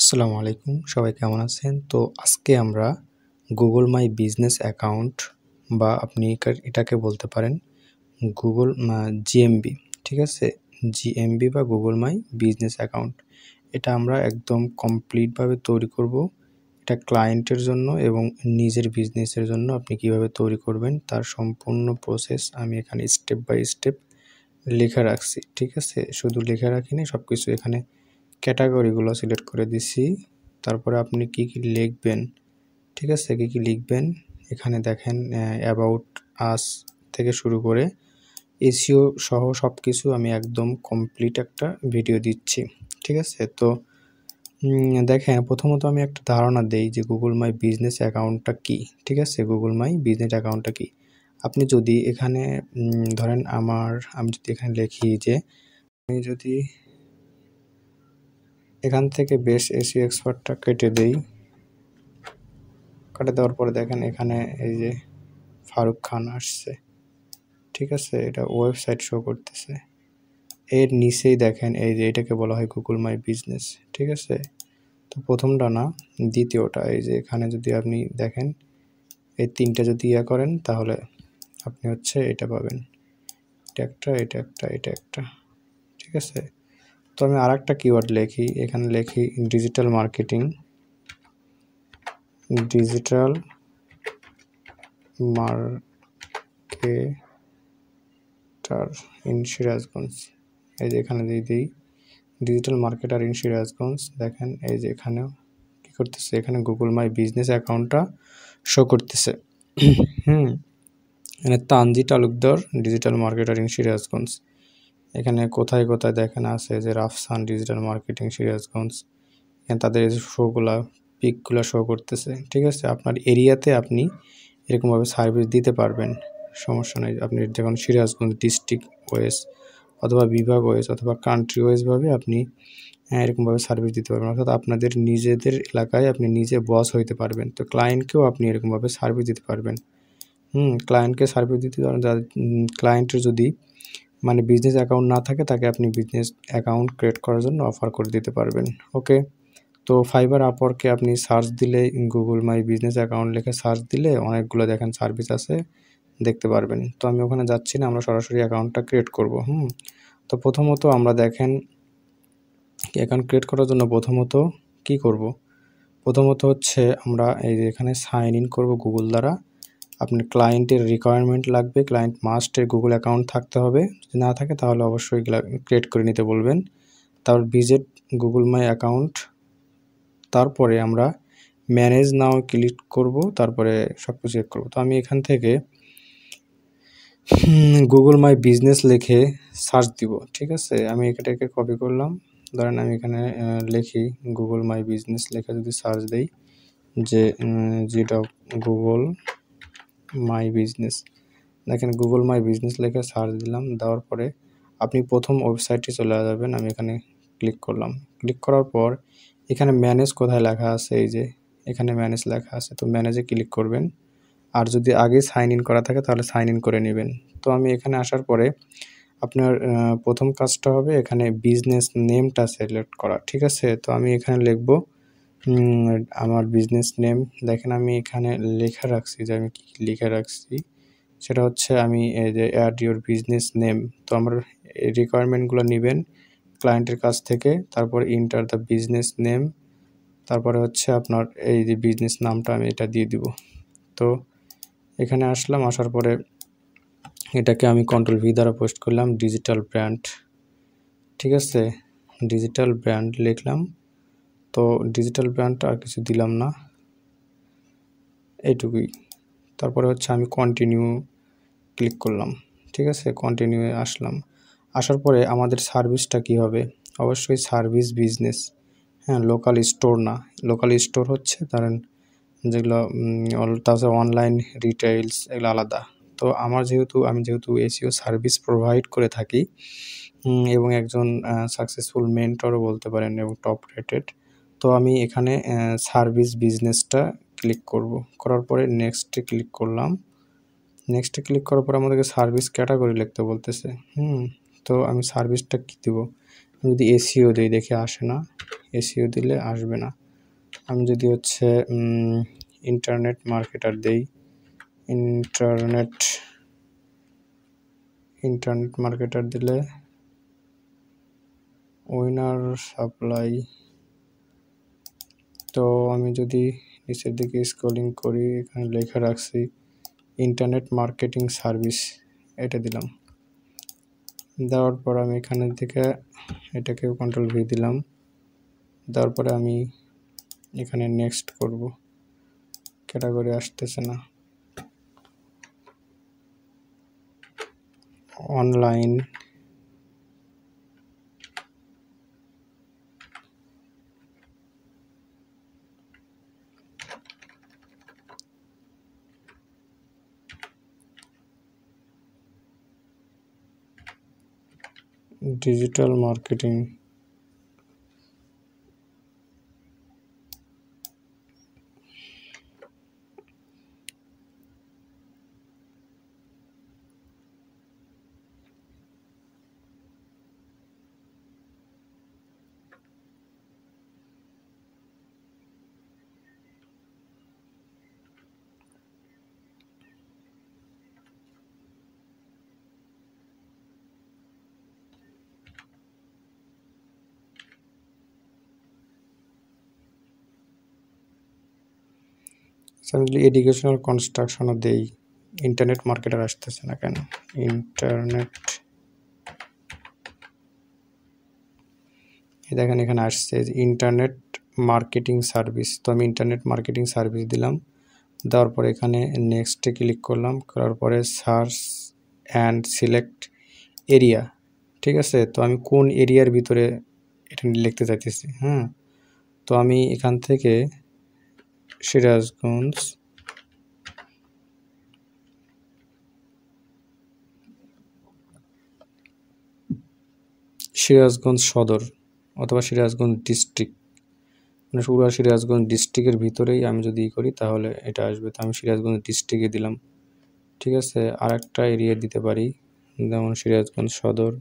আসসালামু আলাইকুম, সবাই কেমন আছেন? তো আজকে আমরা গুগল মাই বিজনেস অ্যাকাউন্ট বা আপনি এটাকে বলতে পারেন গুগল জিএমবি, ঠিক আছে? জিএমবি বা গুগল মাই বিজনেস অ্যাকাউন্ট, এটা আমরা একদম কমপ্লিটভাবে তৈরি করব। এটা ক্লায়েন্টের জন্য এবং নিজের বিজনেসের জন্য আপনি কিভাবে তৈরি করবেন তার সম্পূর্ণ প্রসেস আমি এখানে স্টেপ বাই স্টেপ লেখা রাখছি, ঠিক আছে? শুধু লেখা রাখিনি, সব কিছু এখানে ক্যাটাগরিগুলো সিলেক্ট করে দিছি। তারপরে আপনি কি লিখবেন, ঠিক আছে? কি লিখবেন এখানে দেখেন, অ্যাবাউট আস থেকে শুরু করে এসইও সহ সব কিছু আমি একদম কমপ্লিট একটা ভিডিও দিচ্ছি, ঠিক আছে? তো দেখেন, প্রথমত আমি একটা ধারণা দেই যে গুগল মাই বিজনেস অ্যাকাউন্টটা কী, ঠিক আছে? গুগল মাই বিজনেস অ্যাকাউন্টটা কী? আপনি যদি এখানে ধরেন আমি যদি এখানে লিখি যে আমি যদি এখান থেকে বেস্ট এসইও এক্সপার্টটা কেটে দেই, কেটে দেওয়ার পরে দেখেন এখানে এই যে ফারুক খান আসছে, ঠিক আছে? এটা ওয়েবসাইট শো করতেছে। এর নিচেই দেখেন এই যে এটাকে বলা হয় গুগল মাই বিজনেস, ঠিক আছে? তো প্রথমটা না, দ্বিতীয়টা, এই যে এখানে যদি আপনি দেখেন এই তিনটা যদি করেন তাহলে আপনি হচ্ছে এটা পাবেন, এটা একটা, এটা একটা, এটা একটা, ঠিক আছে? তো আমি আর একটা কিওয়ার্ড লিখি, এখানে লিখি digital marketing, digital marketer in Sirajganj. এই যে এখানে দিয়ে দিই ডিজিটাল মার্কেটার ইন সিরাজগঞ্জ। দেখেন এই যে এখানেও কী করতেছে, এখানে গুগল মাই বিজনেস অ্যাকাউন্টটা শো করতেছে। এখানে Tanji Talukdar digital marketer in Sirajganj. এখানে কোথায় কোথায় দেখেন আছে যে রাফসান ডিজিটাল মার্কেটিং সিরাজগঞ্জ। এখানে তাদের এই যে শোগুলা, পিকগুলো শো করতেছে, ঠিক আছে? আপনার এরিয়াতে আপনি এরকমভাবে সার্ভিস দিতে পারবেন, সমস্যা নেই। আপনি যখন সিরাজগঞ্জ ডিস্ট্রিক্ট ওয়াইজ অথবা বিভাগ ওয়াইজ অথবা কান্ট্রি ওয়াইজভাবে আপনি এরকমভাবে সার্ভিস দিতে পারবেন, অর্থাৎ আপনাদের নিজেদের এলাকায় আপনি নিজে বস হইতে পারবেন। তো ক্লায়েন্টকেও আপনি এরকমভাবে সার্ভিস দিতে পারবেন। ক্লায়েন্টকে সার্ভিস দিতে পারেন। ক্লায়েন্টের যদি বিজনেস অ্যাকাউন্ট না থাকে, তাকে আপনি বিজনেস অ্যাকাউন্ট ক্রিয়েট করার জন্য অফার করে দিতে পারবেন। ওকে, তো ফাইবার আপওয়ার্কে আপনি সার্চ দিলে, গুগল মাই বিজনেস অ্যাকাউন্ট লিখে সার্চ দিলে অনেকগুলো দেখেন সার্ভিস আছে, দেখতে পারবেন। তো আমি ওখানে যাচ্ছি না, আমরা সরাসরি অ্যাকাউন্টটা ক্রিয়েট করব। তো প্রথমত আমরা দেখেন অ্যাকাউন্ট ক্রিয়েট করার জন্য প্রথমত কি করব, প্রথমত হচ্ছে আমরা এই যে এখানে সাইন ইন করব গুগল দ্বারা। আপনার ক্লায়েন্টের রিকোয়ারমেন্ট লাগবে, ক্লায়েন্ট মাস্টের গুগল অ্যাকাউন্ট থাকতে হবে, যদি না থাকে তাহলে অবশ্যই ক্রিয়েট করে নিতে বলবেন। তারপর ভিজিট গুগল মাই অ্যাকাউন্ট, তারপরে আমরা ম্যানেজ নাও ক্লিক করব, তারপরে সব কিছু চেক করবো। তো আমি এখান থেকে গুগল মাই বিজনেস লিখে সার্চ দিব, ঠিক আছে? আমি এটাকে কপি করলাম, ধরেন আমি এখানে লিখি গুগল মাই বিজনেস লেখা যদি সার্চ দেই যে গুগল মাই বিজনেস, দেখেন গুগল মাই বিজনেস লেখা সার্চ দিলাম, দেওয়ার পরে আপনি প্রথম ওয়েবসাইটে চলে যাবেন। আমি এখানে ক্লিক করলাম, ক্লিক করার পর এখানে ম্যানেজ কোথায় লেখা আছে, এই যে এখানে ম্যানেজ লেখা আছে, তো ম্যানেজে ক্লিক করবেন। আর যদি আগে সাইন ইন করা থাকে তাহলে সাইন ইন করে নেবেন। তো আমি এখানে আসার পরে আপনার প্রথম কাজটা হবে এখানে বিজনেস নেমটা সিলেক্ট করা, ঠিক আছে? তো আমি এখানে লিখব আমার বিজনেস নেম। দেখেন আমি এখানে লেখা রাখছি যে আমি কী লিখে রাখছি, সেটা হচ্ছে আমি এই যে অ্যাড ইউর বিজনেস নেম। তো আমার এই রিকোয়ারমেন্টগুলো নেবেন ক্লায়েন্টের কাছ থেকে, তারপর ইন্টার দ্য বিজনেস নেম, তারপরে হচ্ছে আপনার এই যে বিজনেস নামটা আমি এটা দিয়ে দিব। তো এখানে আসলাম, আসার পরে এটাকে আমি কন্ট্রোল ভি দ্বারা পোস্ট করলাম, ডিজিটাল ব্র্যান্ড, ঠিক আছে? ডিজিটাল ব্র্যান্ড লিখলাম। তো ডিজিটাল ব্র্যান্ডটা আর কিছু দিলাম না, এইটুকুই। তারপরে হচ্ছে আমি কন্টিনিউ ক্লিক করলাম, ঠিক আছে? কন্টিনিউ আসলাম, আসার পরে আমাদের সার্ভিসটা কি হবে, অবশ্যই সার্ভিস বিজনেস, লোকাল স্টোর না। লোকাল স্টোর হচ্ছে ধরেন যেগুলো তাছাড়া অনলাইন রিটেইলস, এগুলো আলাদা। তো আমি যেহেতু এসইও সার্ভিস প্রোভাইড করে থাকি এবং একজন সাকসেসফুল মেন্টরও বলতে পারেন এবং টপ রেটেড, তো আমি এখানে সার্ভিস বিজনেসটা ক্লিক করব। করার পরে নেক্সটে ক্লিক করলাম। নেক্সটে ক্লিক করার পরে আমাদেরকে সার্ভিস ক্যাটাগরি লিখতে বলতেছে। তো আমি সার্ভিসটা কী দেবো, যদি এসইও দিই, দেখে আসে না, এসইও দিলে আসবে না। আমি যদি হচ্ছে ইন্টারনেট মার্কেটার দেই, ইন্টারনেট মার্কেটার দিলে উইনার সাপ্লাই, তো আমি যদি নিচের দিকে স্ক্রলিং করি, এখানে লেখা রাখছি ইন্টারনেট মার্কেটিং সার্ভিস, এটা দিলাম। দেওয়ার পর আমি এখানে থেকে এটাকেও কন্ট্রোল ভি দিলাম। দেওয়ার পরে আমি এখানে নেক্সট করব, ক্যাটাগরি আসতেছে না, অনলাইন ডিজিটাল মার্কেটিং, আমি এডুকেশনাল কনস্ট্রাকশনও দেই, ইন্টারনেট মার্কেটার আসতেছে না কেন? ইন্টারনেট, দেখেন এখানে আসছে ইন্টারনেট মার্কেটিং সার্ভিস, তো আমি ইন্টারনেট মার্কেটিং সার্ভিস দিলাম। দেওয়ার পরে এখানে নেক্সটে ক্লিক করলাম, করার পরে সার্চ অ্যান্ড সিলেক্ট এরিয়া, ঠিক আছে? তো আমি কোন এরিয়ার ভিতরে এটা লিখতে চাইতেছি, তো আমি এখান থেকে সিরাজগঞ্জ সদর অথবা সিরাজগঞ্জ ডিস্ট্রিক্ট, মানে পুরো সিরাজগঞ্জ ডিস্ট্রিক্টের ভিতরেই আমি যদি করি তাহলে এটা আসবে। তো আমি সিরাজগঞ্জ ডিস্ট্রিক্টে দিলাম, ঠিক আছে? আর একটা এরিয়া দিতে পারি, যেমন সিরাজগঞ্জ সদর,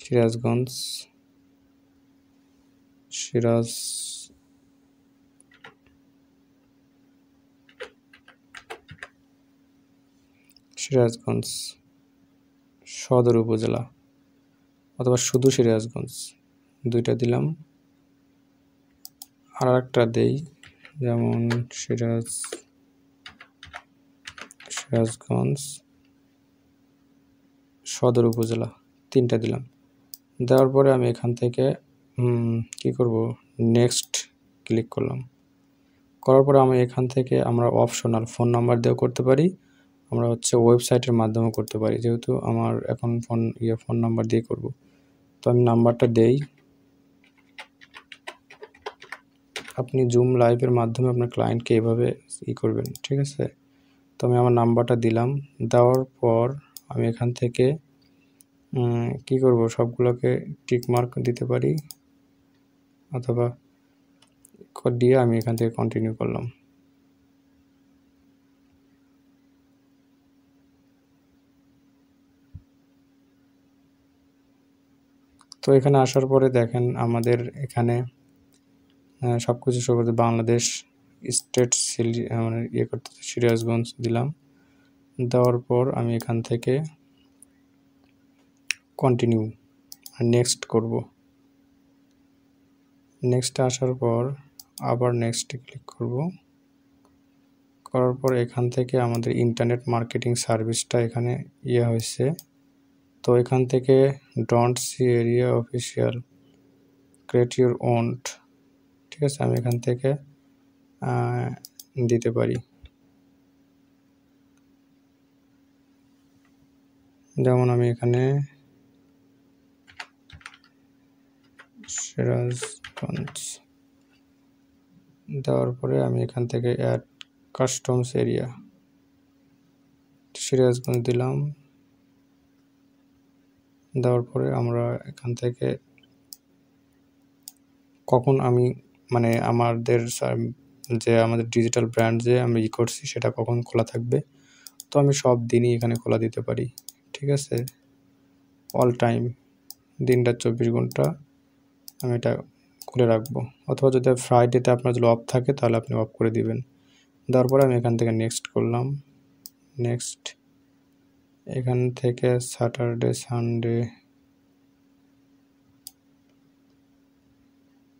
সিরাজগঞ্জ সদর উপজেলা অথবা শুধু সিরাজগঞ্জ, দুইটা দিলাম। আর একটা দেই, যেমন সিরাজগঞ্জ সদর উপজেলা, তিনটা দিলাম। দেওয়ার পরে আমি এখান থেকে কি করব, নেক্সট ক্লিক করলাম। করার পরে আমি এখান থেকে আমরা অপশনাল ফোন নাম্বার দিয়েও করতে পারি, আমরা হচ্ছে ওয়েবসাইটের মাধ্যমেও করতে পারি, যেহেতু আমার এখন ফোন নাম্বার দিয়ে করব। তো আমি নাম্বারটা দেই, আপনি জুম লাইভের মাধ্যমে আপনার ক্লায়েন্টকে এভাবে করবেন, ঠিক আছে? তো আমি আমার নাম্বারটা দিলাম। দেওয়ার পর আমি এখান থেকে কি করব, সবগুলোকে টিক মার্ক দিতে পারি, অথবা দিয়ে আমি এখান থেকে কন্টিনিউ করলাম। তো এখানে আসার পরে দেখেন আমাদের এখানে সব কিছু শো করতে, বাংলাদেশ স্টেট মানে করতে সিরাজগঞ্জ দিলাম। দেওয়ার পর আমি এখান থেকে কন্টিনিউ নেক্সট করব। নেক্সট আসার পর আবার নেক্সটে ক্লিক করব। করার পর এখান থেকে আমাদের ইন্টারনেট মার্কেটিং সার্ভিসটা এখানে হয়েছে। তো এখান থেকে don't see area official create your own, ঠিক আছে? আমি এখান থেকে দিতে পারি, যেমন আমি এখানে সিরাজগঞ্জ দেওয়ার পরে আমি এখান থেকে অ্যাড কাস্টমস এরিয়া সিরাজগঞ্জ দিলাম। দেওয়ার পরে আমরা এখান থেকে কখন আমি মানে আমাদের ডিজিটাল ব্র্যান্ড যে আমি করছি সেটা কখন খোলা থাকবে, তো আমি সব দিনই এখানে খোলা দিতে পারি, ঠিক আছে? অল টাইম দিনটা 24 ঘন্টা আমি এটা খুলে রাখবো, অথবা যদি ফ্রাইডেতে আপনার যদি অফ থাকে তাহলে আপনি অফ করে দিবেন। দেওয়ার পরে আমি এখান থেকে নেক্সট করলাম, নেক্সট। এখান থেকে Saturday Sunday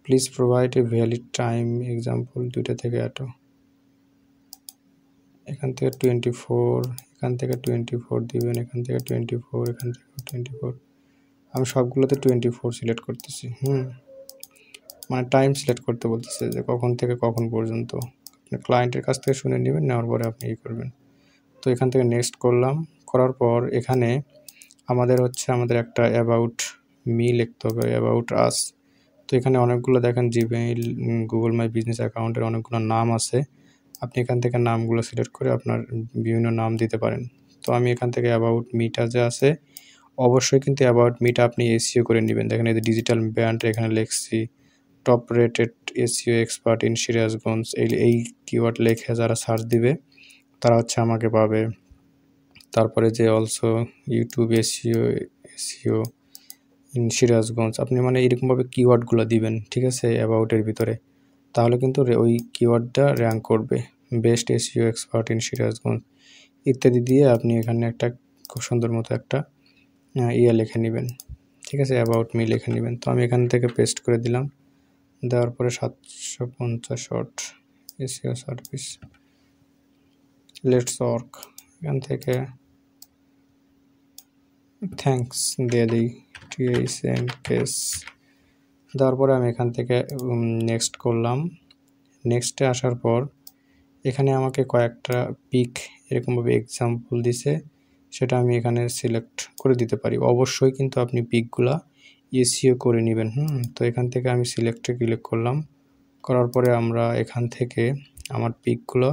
please provide a valid time example 2টা থেকে এটো, এখান থেকে 24, এখান থেকে 24 দিবেন, এখান থেকে 24, এখান থেকে 24। আমি সবগুলোতে 24 সিলেক্ট করতেছি। মানে টাইম সিলেক্ট করতে বলতেছে যে কখন থেকে কখন পর্যন্ত। আপনি ক্লায়েন্টের কাছ থেকে শুনে নেবেন, নেওয়ার পরে আপনি করবেন। তো এখান থেকে নেক্সট করলাম, করার পর এখানে আমাদের একটা অ্যাবাউট মি লিখতে হবে, অ্যাবাউট আস। তো এখানে অনেকগুলো দেখেন জিমেইল, গুগল মাই বিজনেস অ্যাকাউন্টের অনেকগুলো নাম আছে। আপনি এখান থেকে নামগুলো সিলেক্ট করে আপনার বিভিন্ন নাম দিতে পারেন। তো আমি এখান থেকে অ্যাবাউট মিটা যে আছে, অবশ্যই কিন্তু অ্যাবাউট মিটা আপনি এসইও করে নেবেন। দেখেন এই যে ডিজিটাল ব্র্যান্ড এখানে লিখছি, top rated SEO expert in Sirajganj. এই কিওয়ার্ড লিখে যারা সার্চ দিবে তারা আমাকে পাবে। তারপরে যে also YouTube SEO in Sirajganj, আপনি মানে এরকমভাবে কিওয়ার্ডগুলো দিবেন, ঠিক আছে, অ্যাবাউটের ভিতরে। তাহলে কিন্তু ওই কিওয়ার্ডটা র্যাঙ্ক করবে। Best SEO expert in Sirajganj ইত্যাদি দিয়ে আপনি এখানে একটা খুব সুন্দর মতো একটা লিখে নেবেন, ঠিক আছে, অ্যাবাউট মি লিখে নেবেন। তো আমি এখান থেকে পেস্ট করে দিলাম, দেওয়ার পরে 750 short SEO service let's work, এখান থেকে থ্যাঙ্কস দিয়ে দিই, টিএস অ্যান্ড কেস। দেওয়ার পরে আমি এখান থেকে নেক্সট করলাম। নেক্সটে আসার পর এখানে আমাকে কয়েকটা পিক এরকমভাবে এক্সাম্পল দিছে, সেটা আমি এখানে সিলেক্ট করে দিতে পারি। অবশ্যই কিন্তু আপনি পিকগুলা এসইও করে নেবেন। তো এখান থেকে আমি সিলেক্টে ক্লিক করলাম, করার পরে আমরা এখান থেকে আমার পিকগুলো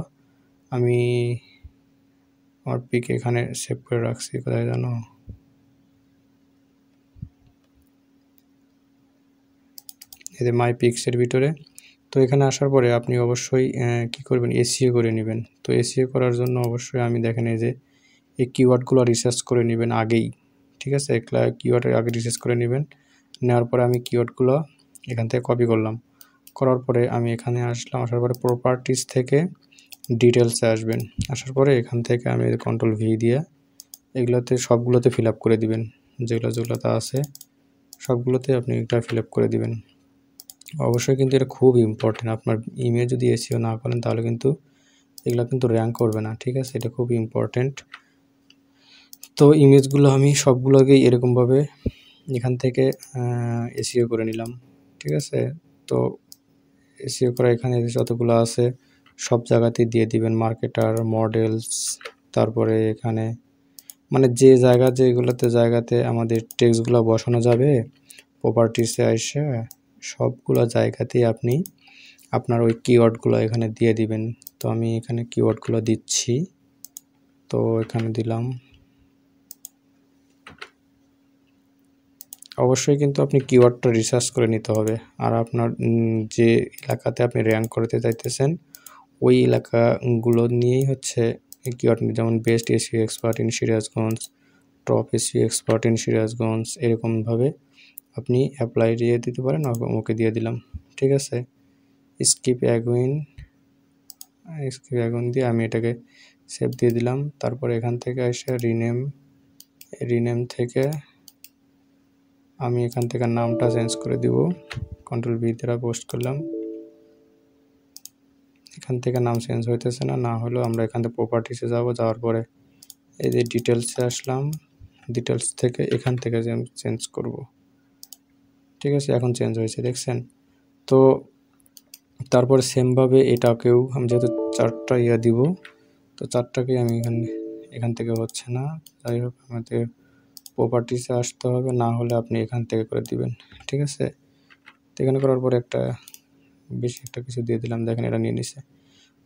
আমার পিক এখানে সেভ করে রাখছি, কোথায় জানো, এই যে মাই পিক্সের ভিতরে। তো এখানে আসার পরে আপনি অবশ্যই কি করবেন, এসইও করে নেবেন। তো এসইও করার জন্য অবশ্যই আমি দেখেন এই যে এই কিওয়ার্ডগুলো রিসার্চ করে নেবেন আগেই, ঠিক আছে, কিওয়ার্ডের আগে রিসার্চ করে নেবেন। নেওয়ার পরে আমি কিওয়ার্ডগুলো এখান থেকে কপি করলাম, করার পরে আমি এখানে আসলাম, আসার পরে প্রপার্টিস থেকে ডিটেলসে আসবেন। আসার পরে এখান থেকে আমি কন্ট্রোল ভি দিয়ে এগুলোতে সবগুলোতে ফিল আপ করে দিবেন, যেগুলোতে আছে সবগুলোতে আপনি এটা ফিল আপ করে দিবেন। অবশ্যই কিন্তু এটা খুব ইম্পর্টেন্ট। আপনার ইমেজ যদি এসইও না করেন তাহলে কিন্তু এগুলো কিন্তু র্যাঙ্ক করবে না, ঠিক আছে, এটা খুব ইম্পর্টেন্ট। তো ইমেজগুলো আমি সবগুলোকেই এরকমভাবে এখান থেকে এসইও করে নিলাম, ঠিক আছে। তো এসইও করা এখানে যতগুলো আছে সব জায়গাতেই দিয়ে দিবেন, মার্কেটার, মডেলস, তারপরে এখানে মানে যে জায়গাতে আমাদের টেক্সটগুলো বসানো যাবে, প্রপার্টিসে এসে সবগুলো জায়গাতেই আপনি আপনার ওই কিওয়ার্ডগুলো এখানে দিয়ে দিবেন। তো আমি এখানে কিওয়ার্ডগুলো দিচ্ছি, তো এখানে দিলাম। অবশ্যই কিন্তু আপনি কিওয়ার্ডটা রিসার্চ করে নিতে হবে, আর আপনার যে এলাকাতে আপনি র্যাঙ্ক করতে চাইতেছেন ওই এলাকাগুলো নিয়েই কিওয়ার্ড, যেমন best SEO expert in Sirajganj, top SEO expert in Sirajganj, এরকমভাবে আপনি অ্যাপ্লাই দিয়ে দিতে পারেন। ওকে দিয়ে দিলাম, ঠিক আছে। স্কিপ অ্যাগুইন দিয়ে আমি এটাকে সেভ দিয়ে দিলাম। তারপর এখান থেকে এসে রিনেম থেকে আমি এখান থেকে নামটা চেঞ্জ করে দিব, কন্ট্রোল ভি দ্বারা পোস্ট করলাম। এখান থেকে নাম চেঞ্জ হইতেছে না হলেও আমরা এখান থেকে প্রপার্টিসে যাওয়ার পরে এই যে ডিটেলসে আসলাম, ডিটেলস থেকে এখান থেকে চেঞ্জ করব, ঠিক আছে। এখন চেঞ্জ হয়েছে, দেখছেন। তো তারপরে সেমভাবে এটাকেও আমি যেহেতু 4টা দিব, তো 4টাকে আমি এখান থেকে হচ্ছে না, যাই হোক আমাদের প্রপার্টিসে আসতে হবে, না হলে আপনি এখান থেকে করে দিবেন, ঠিক আছে। তো এখানে করার পরে বেশি একটা কিছু দিয়ে দিলাম, দেখেন এটা নিয়ে নিছে।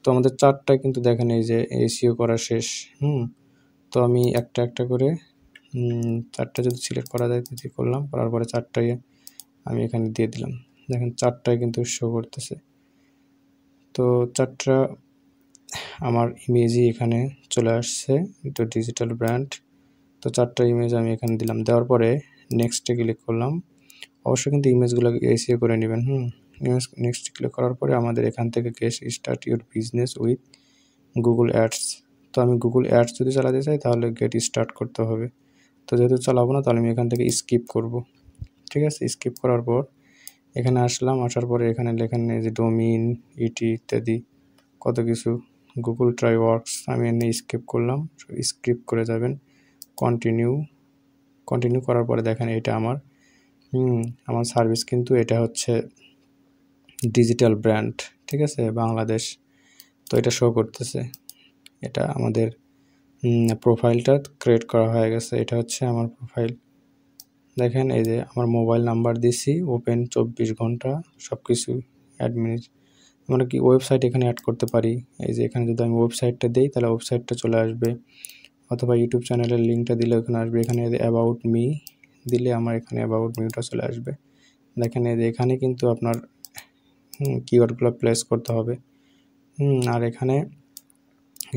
তো আমাদের 4টা কিন্তু দেখেন এই যে এসইও করা শেষ। তো আমি একটা করে 4টা যদি সিলেক্ট করা যায় তো করলাম, করার পরে 4টাই আমি এখানে দিয়ে দিলাম, দেখেন 4টাই কিন্তু শো করতেছে। তো 4টা আমার ইমেজই এখানে চলে আসছে, তো ডিজিটাল ব্র্যান্ড। তো 4টা ইমেজ আমি এখানে দিলাম, দেওয়ার পরে নেক্সটে ক্লিক করলাম। অবশ্যই কিন্তু ইমেজগুলো এসিও করে নেবেন। নেক্সট ক্লিক করার পরে আমাদের এখান থেকে get start your business with Google ads. তো আমি গুগল অ্যাডস যদি চালাতে চাই তাহলে গেট স্টার্ট করতে হবে। তো যেহেতু চালাবো না তাহলে আমি এখান থেকে স্কিপ করব। ঠিক আছে, স্কিপ করার পর এখানে আসলাম, আসার পরে এখানে লেখেন এই যে ডোমিন ইটি ইত্যাদি কত কিছু, গুগল ট্রাই ওয়ার্কস আমি এনে স্কিপ করলাম। স্কিপ করে যাবেন, কন্টিনিউ করার পরে দেখেন এটা আমার সার্ভিস কিন্তু এটা হচ্ছে ডিজিটাল ব্র্যান্ড, ঠিক আছে, বাংলাদেশ। তো এটা শো করতেছে, এটা আমাদের প্রোফাইলটা ক্রিয়েট করা হয়ে গেছে। এটা হচ্ছে আমার প্রোফাইল। দেখেন এই যে আমার মোবাইল নাম্বার দিছি, ওপেন 24 ঘন্টা সব কিছু অ্যাডমিন, আমরা কি ওয়েবসাইট এখানে অ্যাড করতে পারি। এই যে এখানে যদি আমি ওয়েবসাইটটা দিই তাহলে ওয়েবসাইটটা চলে আসবে, অথবা ইউটিউব চ্যানেলের লিঙ্কটা দিলে ওখানে আসবে। এখানে অ্যাবাউট মি দিলে আমার এখানে অ্যাবাউট মিটা চলে আসবে। দেখেন এই যে এখানে কিন্তু আপনার কিওয়ার্ডগুলো প্লেস করতে হবে। আর এখানে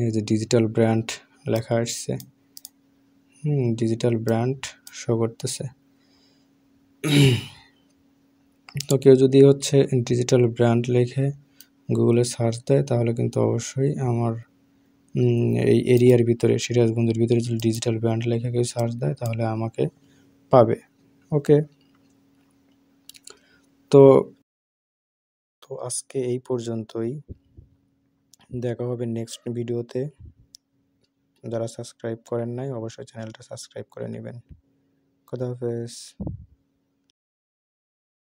এই যে ডিজিটাল ব্র্যান্ড লেখা আসছে, ডিজিটাল ব্র্যান্ড শো করতেছে। তো কেউ যদি হচ্ছে ডিজিটাল ব্র্যান্ড লিখে গুগলে সার্চ দেয় তাহলে কিন্তু অবশ্যই আমার এই এরিয়ার ভিতরে, সিরাজগঞ্জের ভিতরে যদি ডিজিটাল ব্র্যান্ড লেখা কেউ সার্চ দেয় তাহলে আমাকে পাবে। ওকে, তো আজকে এই পর্যন্তই, দেখা হবে নেক্সট ভিডিওতে। যারা সাবস্ক্রাইব করেন নাই অবশ্যই চ্যানেলটা সাবস্ক্রাইব করে নেবেন। খোদা হাফেজ।